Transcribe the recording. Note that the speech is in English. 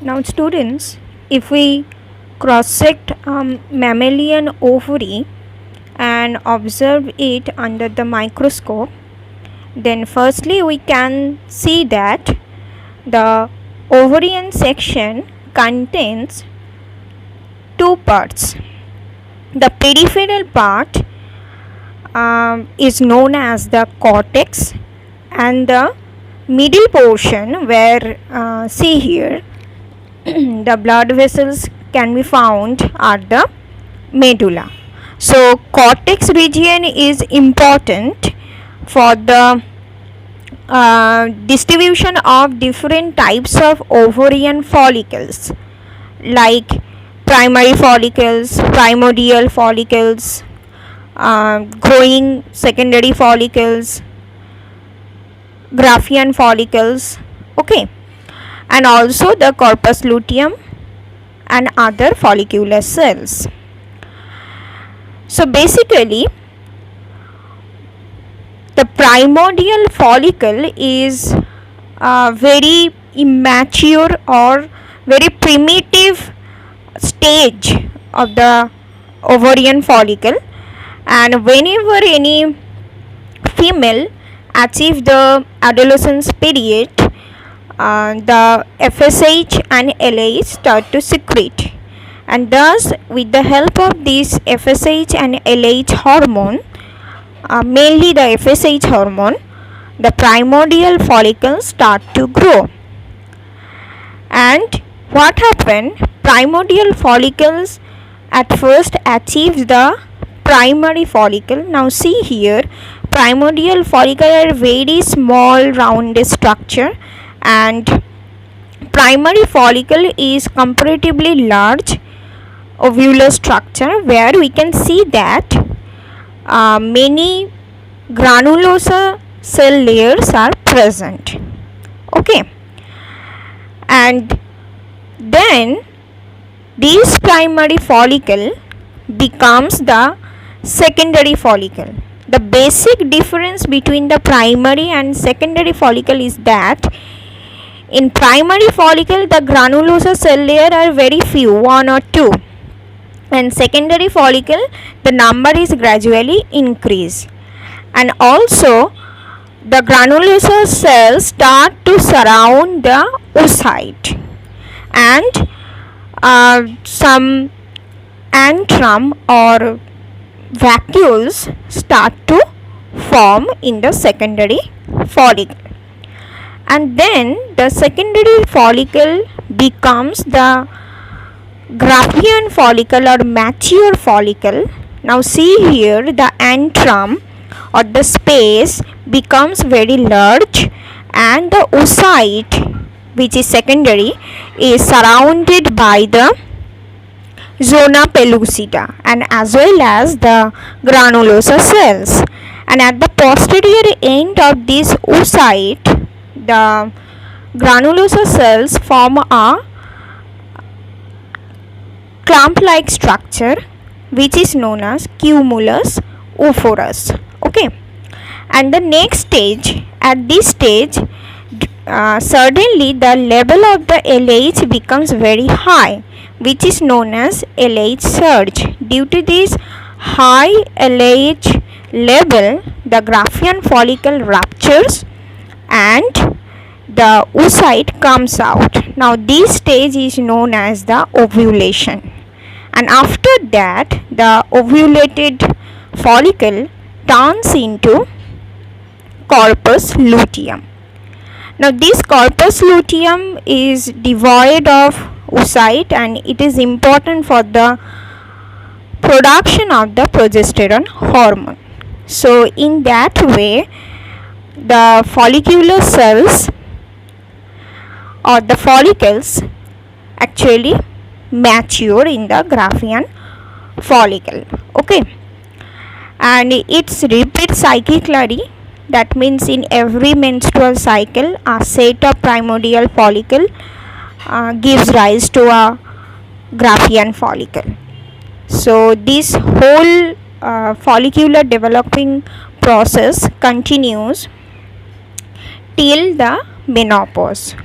Now, students, if we cross-sect mammalian ovary and observe it under the microscope, then firstly we can see that the ovarian section contains two parts. The peripheral part is known as the cortex, and the middle portion where see here the blood vessels can be found at the medulla. So cortex region is important for the distribution of different types of ovarian follicles, like primary follicles, primordial follicles, growing secondary follicles, Graafian follicles, okay, and also the corpus luteum and other follicular cells. So basically the primordial follicle is a very immature or very primitive stage of the ovarian follicle, and whenever any female achieve the adolescence period, the FSH and LH start to secrete, and thus with the help of this FSH and LH hormone, mainly the FSH hormone, the primordial follicles start to grow. And what happened? Primordial follicles at first achieve the primary follicle. Now see here, primordial follicle are very small rounded structure, and primary follicle is comparatively large ovular structure where we can see that many granulosa cell layers are present, okay, and then this primary follicle becomes the secondary follicle. The basic difference between the primary and secondary follicle is that in primary follicle the granulosa cell layer are very few, one or two, and secondary follicle the number is gradually increased, and also the granulosa cells start to surround the oocyte, and some antrum or vacuoles start to form in the secondary follicle, and then the secondary follicle becomes the Graafian follicle or mature follicle. Now see here, the antrum or the space becomes very large, and the oocyte, which is secondary, is surrounded by the zona pellucida and as well as the granulosa cells, and at the posterior end of this oocyte the granulosa cells form a clump like structure which is known as cumulus oophorus, okay, and the next stage, at this stage suddenly the level of the LH becomes very high, which is known as LH surge. Due to this high LH level, the Graafian follicle ruptures and the oocyte comes out. Now this stage is known as the ovulation, and after that the ovulated follicle turns into corpus luteum. Now this corpus luteum is devoid of oocyte, and it is important for the production of the progesterone hormone. So in that way the follicular cells or the follicles actually mature in the Graafian follicle, okay, and it's repeat cyclically. That means in every menstrual cycle a set of primordial follicle gives rise to a Graafian follicle. So this whole follicular developing process continues till the menopause.